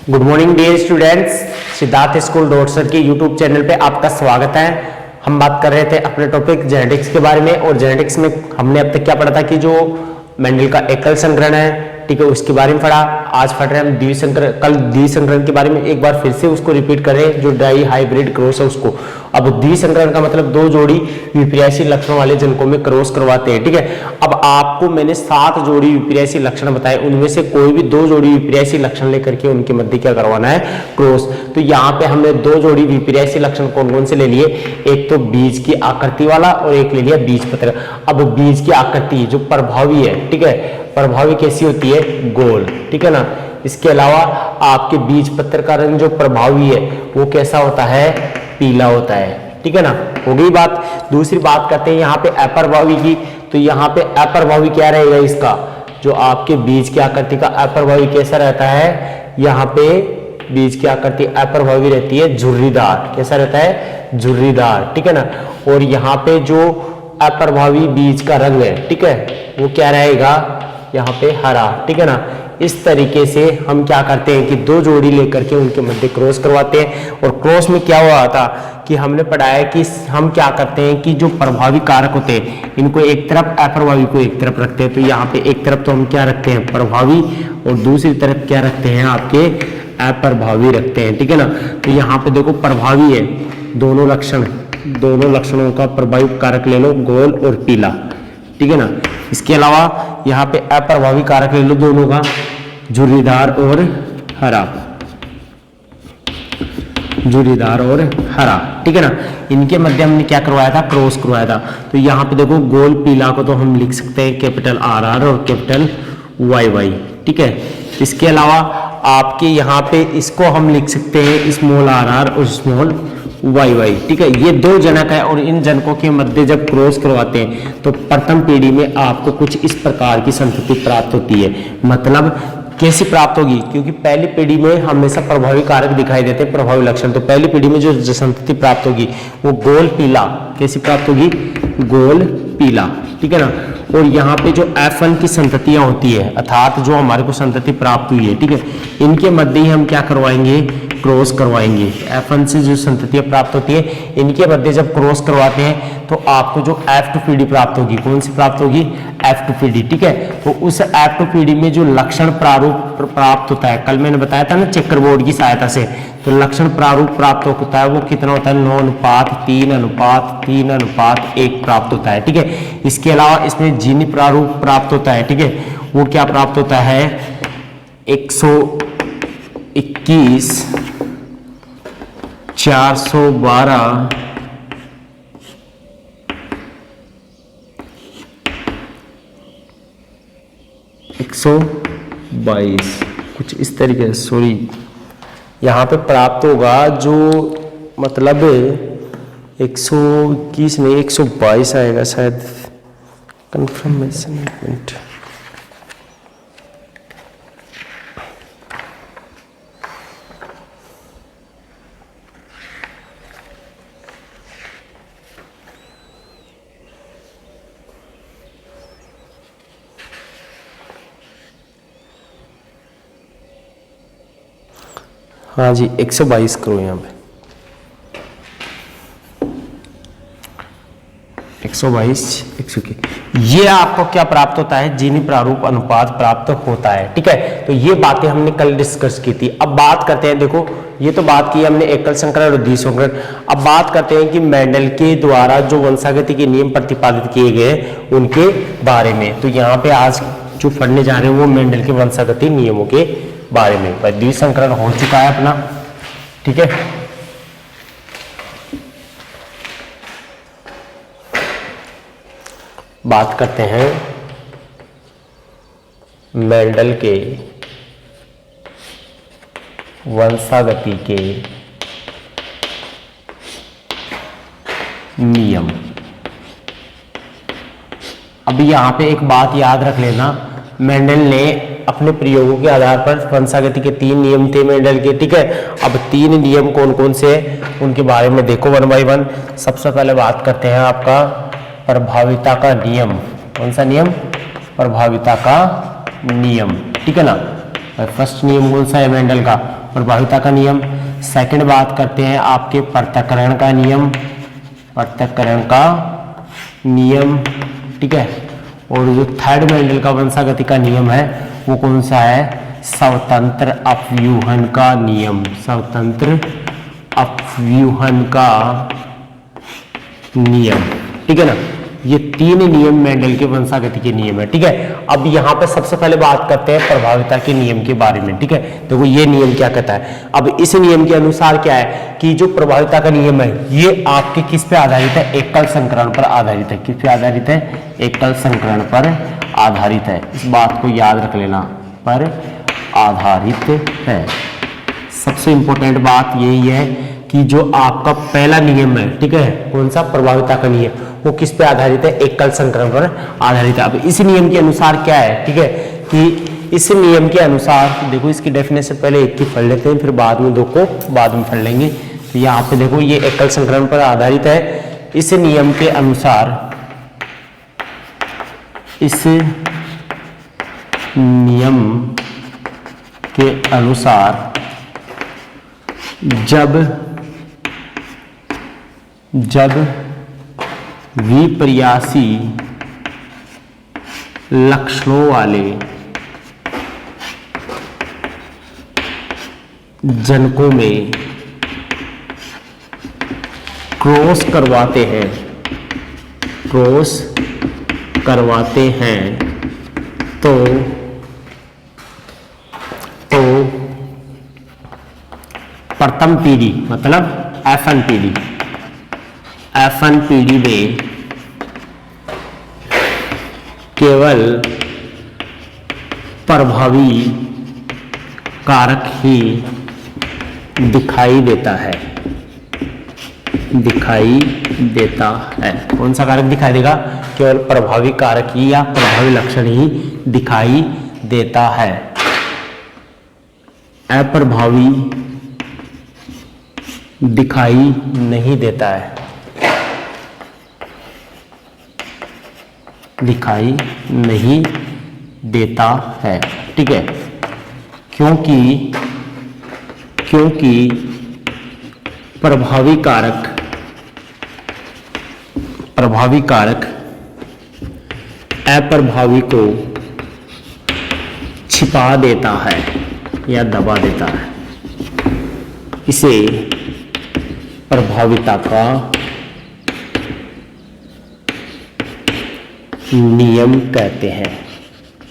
Good morning dear students, Siddharth school डॉट्सर के YouTube channel पे आपका स्वागत है। हम बात कर रहे थे अपने टॉपिक जेनेटिक्स के बारे में, और जेनेटिक्स में हमने अब तक क्या पढ़ा था कि जो मेंडल का एकल संकरण है, ठीक है, उसके बारे में पढ़ा। आज पढ़ रहे हैं हम द्विसंकरण। कल द्विसंकरण के बारे में एक बार फिर से उसको रिपीट कर रहे हैं, जो डाई हाइब्रिड क्रॉस है उसको। अब द्विसंकरण का मतलब दो जोड़ी विपर्यासी लक्षणों वाले जनकों में क्रॉस करवाते हैं, ठीक है। अब आपको मैंने 7 जोड़ी विपर्यासी लक्षण बताए, उनमें से कोई भी 2 जोड़ी विपर्यासी लक्षण लेकर के उनके मध्य क्या करवाना है, क्रॉस। तो यहाँ पे हमने 2 जोड़ी विपर्यासी लक्षण कौन कौन से ले लिए, एक तो बीज की आकृति वाला और एक ले लिया बीज पत्र। अब बीज की आकृति जो प्रभावी है, ठीक है, प्रभावी कैसी होती है, गोल, ठीक है ना। इसके अलावा आपके बीज पत्र का रंग जो प्रभावी है वो कैसा होता है, पीला होता है, ठीक है ना। हो गई बात। दूसरी बात करते हैं यहाँ पे अप्रभावी की। तो यहाँ पे अप्रभावी क्या रहेगा, इसका जो आपके बीज की आकृति का अप्रभावी कैसा रहता है, यहाँ पे बीज की आकृति अप्रभावी रहती है झुर्रीदार। कैसा रहता है, झुर्रीदार, ठीक है ना। और यहाँ पे जो अप्रभावी बीज का रंग है, ठीक है, वो क्या रहेगा, यहाँ पे हरा, ठीक है ना। इस तरीके से हम क्या करते हैं कि 2 जोड़ी लेकर के उनके मध्य क्रॉस करवाते हैं। और क्रॉस में क्या हुआ था कि हमने पढ़ाया कि हम क्या करते हैं कि जो प्रभावी कारक होते हैं इनको एक तरफ, अप्रभावी को एक तरफ रखते हैं। तो यहाँ पे एक तरफ तो हम क्या रखते हैं, प्रभावी, और दूसरी तरफ क्या रखते हैं, आपके अप्रभावी रखते हैं, ठीक है ना। तो यहाँ पे देखो प्रभावी है, दोनों लक्षणों का प्रभावी कारक ले लो, गोल और पीला, ठीक है ना। इसके अलावा यहाँ पे अप्रभावी कारक ले लो दोनों का, झुर्रीदार और हरा, झुर्रीदार और हरा, ठीक है ना। इनके मध्य हमने क्या करवाया था, क्रॉस करवाया था। तो यहाँ पे देखो गोल पीला को तो हम लिख सकते हैं कैपिटल RR और कैपिटल YY, ठीक है। इसके अलावा आपके यहाँ पे इसको हम लिख सकते हैं स्मॉल RR और स्मॉल YY, ठीक है। ये 2 जनक है और इन जनकों के मध्य जब क्रॉस करवाते हैं तो प्रथम पीढ़ी में आपको कुछ इस प्रकार की संतति प्राप्त होती है। मतलब कैसे प्राप्त होगी, क्योंकि पहली पीढ़ी में हमेशा प्रभावी कारक दिखाई देते हैं, प्रभावी लक्षण। तो पहली पीढ़ी में जो संतति प्राप्त होगी वो गोल पीला, कैसी प्राप्त होगी, गोल पीला, ठीक है ना। और यहाँ पे जो F1 की संततियां होती है, अर्थात जो हमारे को संतति प्राप्त हुई है, ठीक है, इनके मध्य ही हम क्या करवाएंगे, क्रॉस करवाएंगे। F1 से जो संततियां प्राप्त होती है इनके मध्य जब क्रॉस करवाते हैं तो आपको जो F2 पीढ़ी प्राप्त होगी, कौन सी प्राप्त होगी, F2 पीढ़ी, ठीक है। तो उस F2 पीढ़ी में जो लक्षण प्रारूप प्राप्त होता है, कल मैंने बताया था ना चेकर बोर्ड की सहायता से, तो लक्षण प्रारूप प्राप्त होता है वो कितना होता है, 9:3:3:3:1 प्राप्त होता है, ठीक है। इसके अलावा इसमें जीनी प्रारूप प्राप्त होता है, ठीक है, वो क्या प्राप्त होता है, 121 412 122, कुछ इस तरीके से, सॉरी, यहाँ पे प्राप्त होगा जो मतलब 121 में 122 आएगा शायद, कंफर्मेशन मिनट। हाँ जी, 122 करो यहाँ पे, 122 121, ये आपको क्या प्राप्त होता है, जीनी प्रारूप अनुपात प्राप्त होता है, ठीक है। तो ये बातें हमने कल डिस्कस की थी। अब बात करते हैं, देखो ये तो बात की हमने एकल संकरण और द्विसंकरण। अब बात करते हैं कि मेंडल के द्वारा जो वंशागति के नियम प्रतिपादित किए गए उनके बारे में। तो यहाँ पे आज जो पढ़ने जा रहे हैं वो मेंडल के वंशागति नियमों के बारे में। द्विसंकरण हो चुका है अपना, ठीक है। बात करते हैं मेंडल के वंशागति के नियम। अब यहाँ पे एक बात याद रख लेना, मेंडल ने अपने प्रयोगों के आधार पर वंशागति के 3 नियम थे मेंडल के, ठीक है। अब 3 नियम कौन कौन से उनके बारे में देखो 1 बाय 1। सबसे पहले बात करते हैं आपका प्रभाविता का नियम। कौन सा नियम, प्रभाविता का नियम, ठीक है ना। फर्स्ट नियम कौन सा है मेंडल का? प्रभाविता का नियम। सेकंड बात करते हैं आपके पृथक्करण का नियम, पृथक्करण का नियम, ठीक है। और जो थर्ड मेंडल का वंशागति का नियम है वो कौन सा है? स्वतंत्र अपव्यूहन का नियम, स्वतंत्र अपव्यूहन का नियम, ठीक है ना। ये तीन नियम मेंडल के वंशागति के नियम है, ठीक है। अब यहाँ पे सबसे पहले बात करते हैं प्रभाविता के नियम के बारे में, ठीक है। देखो ये नियम क्या कहता है। अब इस नियम के अनुसार क्या है कि जो प्रभाविता का नियम है ये आपके किस पे आधारित है? एकल संकरण पर आधारित है। किस पे आधारित है? एकल संकरण पर आधारित है। इस बात को याद रख लेना, पर आधारित है। सबसे इंपॉर्टेंट बात यही है कि जो आपका पहला नियम है, ठीक है, कौन सा? प्रभाविता का नियम, वो किस पे आधारित है? एकल संकरण पर आधारित है। अब इस नियम के अनुसार क्या है, ठीक है, कि इस नियम के अनुसार देखो इसकी डेफिनेशन पहले एक की पढ़ लेते हैं, फिर बाद में दो को बाद में पढ़ लेंगे। तो यहाँ पे देखो ये एकल संकरण पर आधारित है। इस नियम के अनुसार, इस नियम के अनुसार जब विपर्यासी लक्षणों वाले जनकों में क्रॉस करवाते हैं तो प्रथम पीढ़ी मतलब F1 पीढ़ी में केवल प्रभावी कारक ही दिखाई देता है। कौन सा कारक दिखाई देगा? केवल प्रभावी कारक ही या प्रभावी लक्षण ही दिखाई देता है। अप्रभावी दिखाई नहीं देता है, दिखाई नहीं देता है, ठीक है। क्योंकि प्रभावी कारक अप्रभावी को छिपा देता है या दबा देता है। इसे प्रभाविता का नियम कहते हैं।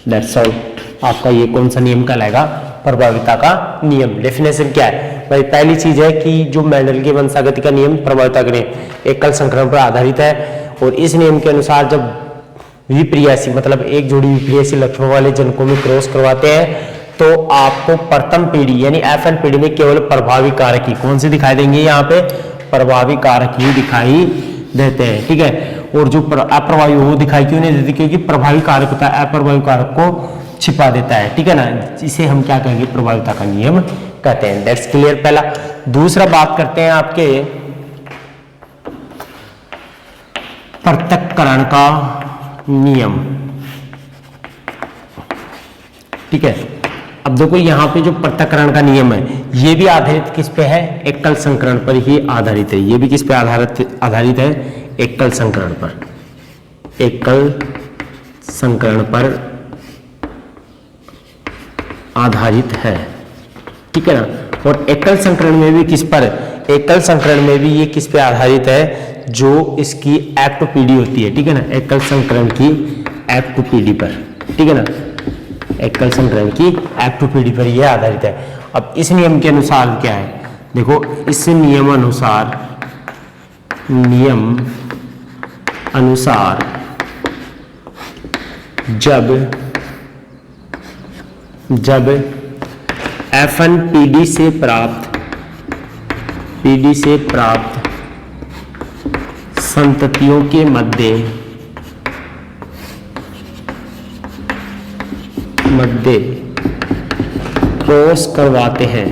That's all. आपका ये कौन सा नियम कहलाएगा? प्रभाविता का नियम। डेफिनेशन क्या है भाई? पहली चीज है कि जो मेंडल के वंशागति का नियम, प्रभाविता का नियम एकल संकरण पर आधारित है। और इस नियम के अनुसार जब विपर्यासी मतलब एक जोड़ी विपर्यासी लक्षणों वाले जनकों में क्रॉस करवाते हैं तो आपको प्रथम पीढ़ी यानी F1 पीढ़ी में केवल प्रभावी कारक ही कौन से दिखाई देंगे? यहाँ पे प्रभावी कारक ही दिखाई देते हैं, ठीक है। और जो अप्रभावी वो दिखाई क्यों नहीं देती? क्योंकि प्रभावी कारक होता है, अप्रभावी कारक को छिपा देता है, ठीक है ना। इसे हम क्या कहेंगे? प्रभाविता का नियम कहते हैं। दैट्स क्लियर पहला। दूसरा बात करते हैं आपके पृथक्करण का नियम, ठीक है। अब देखो यहाँ पे जो पृथक्करण का नियम है ये भी आधारित किस पे है? एकल संकरण पर ही आधारित है। ये भी किस पे आधारित है? एकल संकरण पर, एकल संकरण पर आधारित है, ठीक है ना। और एकल संकरण में भी किस पर? एकल संकरण में भी ये किस पे आधारित है? जो इसकी एक्ट पीढ़ी होती है, ठीक है ना। एकल संकरण की एक्ट पीढ़ी पर, ठीक है ना। एकल संकरण की एक्ट पीढ़ी पर यह आधारित है। अब इस नियम के अनुसार क्या है? देखो इस नियम अनुसार जब F1 पीढ़ी से प्राप्त संततियों के मध्य क्रॉस करवाते हैं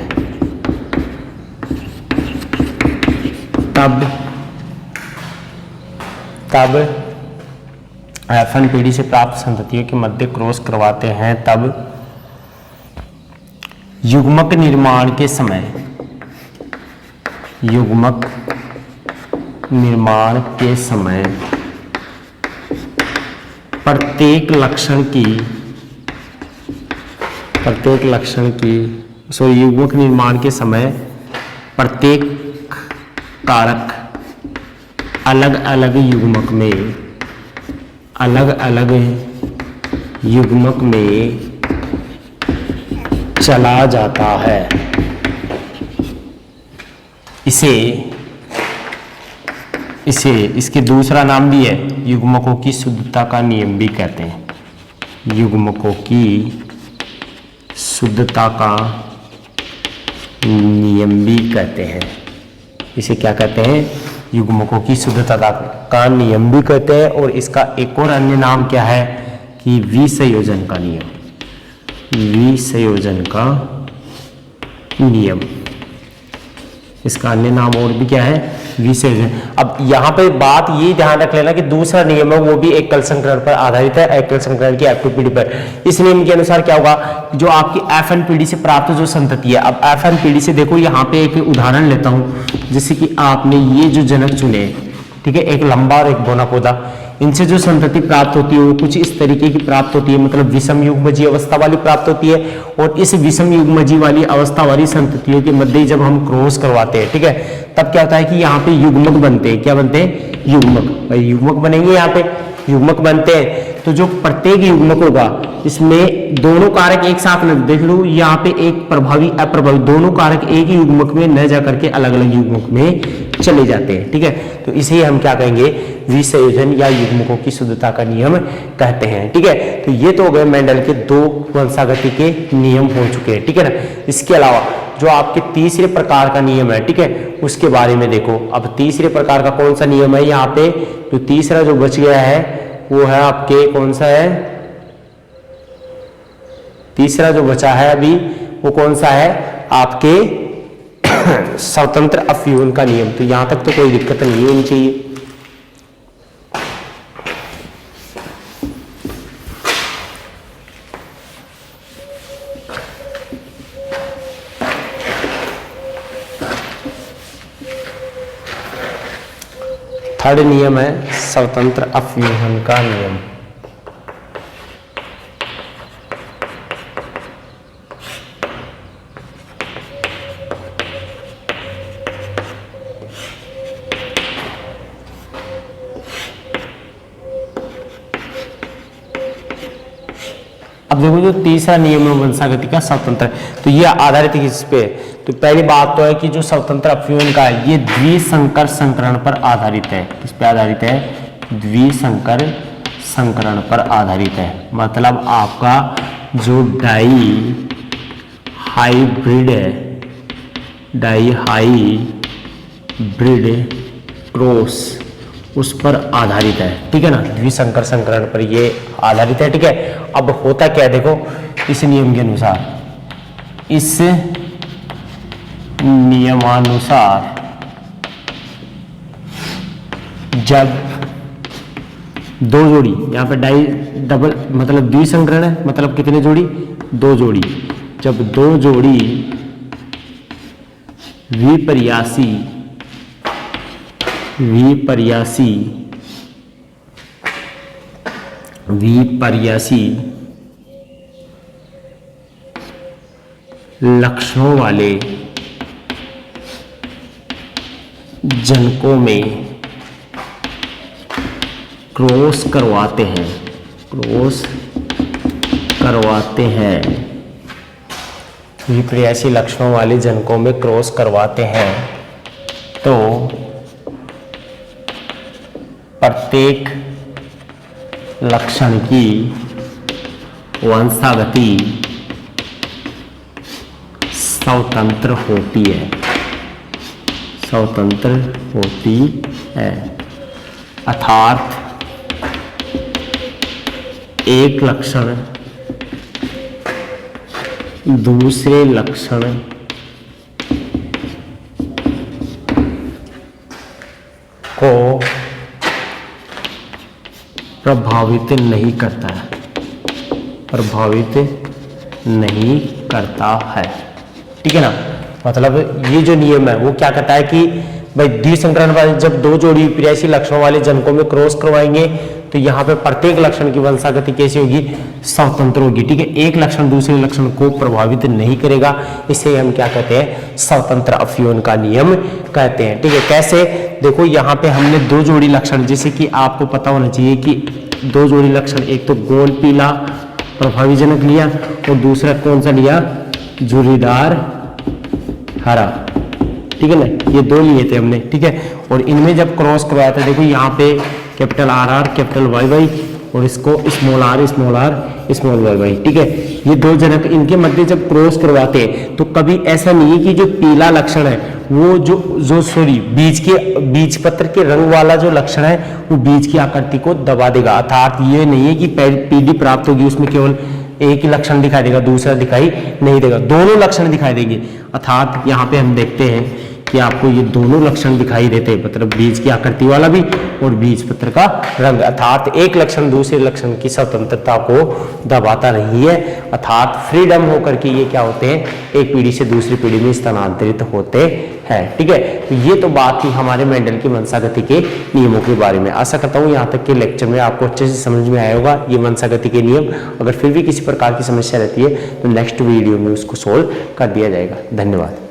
तब F1 पीढ़ी से प्राप्त संततियों के मध्य क्रॉस करवाते हैं तब युग्मक निर्माण के समय, युग्मक निर्माण के समय प्रत्येक लक्षण की युग्मक निर्माण के समय प्रत्येक कारक अलग अलग युग्मक में चला जाता है। इसके दूसरा नाम भी है, युग्मकों की शुद्धता का नियम भी कहते हैं। युग्मकों की शुद्धता का नियम भी कहते हैं। इसे क्या कहते हैं? युग्मकों की शुद्धता का नियम भी कहते हैं। और इसका एक और अन्य नाम क्या है कि विसंयोजन का नियम, विसंयोजन का नियम। इसका अन्य नाम और भी क्या है? विसंयोजन। अब यहाँ पे बात ये ध्यान रख लेना कि दूसरा नियम है वो भी एकल संकरण पर आधारित है, एकल संकरण की F2PD पर। इस नियम के अनुसार क्या होगा, जो आपकी FNPD से प्राप्त जो संतति है, अब FNPD से देखो यहाँ पे एक उदाहरण लेता हूँ, जैसे कि आपने ये जो जनक चुने, ठीक है, एक लंबा और एक बौना पौधा, इनसे जो संतति प्राप्त होती है वो कुछ इस तरीके की प्राप्त होती है, मतलब विषम युग्मजीय अवस्था वाली प्राप्त होती है। और इस विषम युग्मजीय वाली अवस्था वाली संततियों के मध्य जब हम क्रॉस करवाते हैं, ठीक है, तब क्या होता है कि यहाँ पे युग्मक बनते हैं। क्या बनते हैं? युग्मक। युग्मक बनेंगे, यहाँ पे युग्मक बनते हैं। तो जो प्रत्येक युग्मक होगा इसमें दोनों कारक एक साथ न, देख लो यहाँ पे एक प्रभावी अप्रभावी, दोनों कारक एक ही युग्मक में न जाकर के अलग अलग युग्मक में चले जाते हैं। ठीक है, तो इसे हम क्या कहेंगे? विसंयोजन या युग्मकों की शुद्धता का नियम कहते हैं। ठीक है, तो ये तो हो गए मेंडल के दो वंशागति के नियम हो चुके हैं। ठीक है ना। इसके अलावा जो आपके तीसरे प्रकार का नियम है, ठीक है, उसके बारे में देखो। अब तीसरे प्रकार का कौन सा नियम है? यहाँ पे जो तीसरा जो बच गया है वो है आपके, कौन सा है? तीसरा जो बचा है अभी वो कौन सा है? आपके स्वतंत्र अपव्यूहन का नियम। तो यहां तक तो कोई दिक्कत नहीं होनी चाहिए। थर्ड नियम है स्वतंत्र अपव्यूहन का नियम। अब देखो जो तीसरा नियम है वंशागति का स्वतंत्र, तो ये आधारित है किस पे? तो पहली बात तो है कि जो स्वतंत्र अपव्यूहन का है ये द्विसंकर संकरण पर आधारित है। किस पे आधारित है? द्विसंकर संकरण पर आधारित है। मतलब आपका जो डाई हाइब्रिड है, डाई हाइब्रिड क्रॉस उस पर आधारित है। ठीक है ना, द्विसंकर संकरण पर ये आधारित है। ठीक है, अब होता क्या है देखो, इस नियम के अनुसार, इस नियमानुसार जब दो जोड़ी, यहाँ पे डाई डबल मतलब द्विसंकरण है, मतलब कितने जोड़ी? दो जोड़ी। जब दो जोड़ी विपर्यासी लक्षणों वाले जनकों में क्रॉस करवाते हैं, विपर्यासी लक्षणों वाले जनकों में क्रॉस करवाते हैं, तो प्रत्येक लक्षण की वंशागति स्वतंत्र होती है, अर्थात एक लक्षण दूसरे लक्षण को प्रभावित नहीं करता है। ठीक है ना। मतलब ये जो नियम है वो क्या कहता है कि भाई द्विसंकरण वाले जब दो जोड़ी विपर्यासी लक्षणों वाले जनकों में क्रॉस करवाएंगे तो यहाँ पे प्रत्येक लक्षण की वंशागति कैसी होगी, स्वतंत्र होगी। ठीक है, एक लक्षण दूसरे लक्षण को प्रभावित नहीं करेगा, इसे हम क्या कहते हैं, स्वतंत्र अपव्यय का नियम कहते हैं। ठीक है, कैसे, देखो यहाँ पे हमने दो जोड़ी लक्षण, जैसे कि आपको पता होना चाहिए कि दो जोड़ी लक्षण, एक तो गोल पीला प्रभावी जनक लिया और दूसरा कौन सा लिया, झुर्रीदार हरा। ठीक है ना, ये दो लिए थे हमने। ठीक है, और इनमें जब क्रॉस करवाया था, देखो यहाँ पे capital R R capital Y Y और इसको small R small Y Y. ठीक है, ये दो जनक, इनके मध्य जब क्रॉस करवाते हैं तो कभी ऐसा नहीं है कि जो पीला लक्षण है वो जो सॉरी बीज पत्र के रंग वाला जो लक्षण है वो बीज की आकृति को दबा देगा। अर्थात ये नहीं है कि पीली प्राप्त होगी उसमें केवल एक ही लक्षण दिखाई देगा, दूसरा दिखाई नहीं देगा, दोनों लक्षण दिखाई देंगे। अर्थात यहाँ पे हम देखते हैं कि आपको ये दोनों लक्षण दिखाई देते हैं, मतलब बीज की आकृति वाला भी और बीज पत्र का रंग। अर्थात एक लक्षण दूसरे लक्षण की स्वतंत्रता को दबाता नहीं है, अर्थात फ्रीडम होकर के ये क्या होते हैं, एक पीढ़ी से दूसरी पीढ़ी में स्थानांतरित होते हैं। ठीक है, तो ये तो बात थी हमारे मेंडल की वंशागति के नियमों के बारे में। आशा करता हूँ यहाँ तक के लेक्चर में आपको अच्छे से समझ में आया होगा ये वंशागति के नियम। अगर फिर भी किसी प्रकार की समस्या रहती है तो नेक्स्ट वीडियो में उसको सोल्व कर दिया जाएगा। धन्यवाद।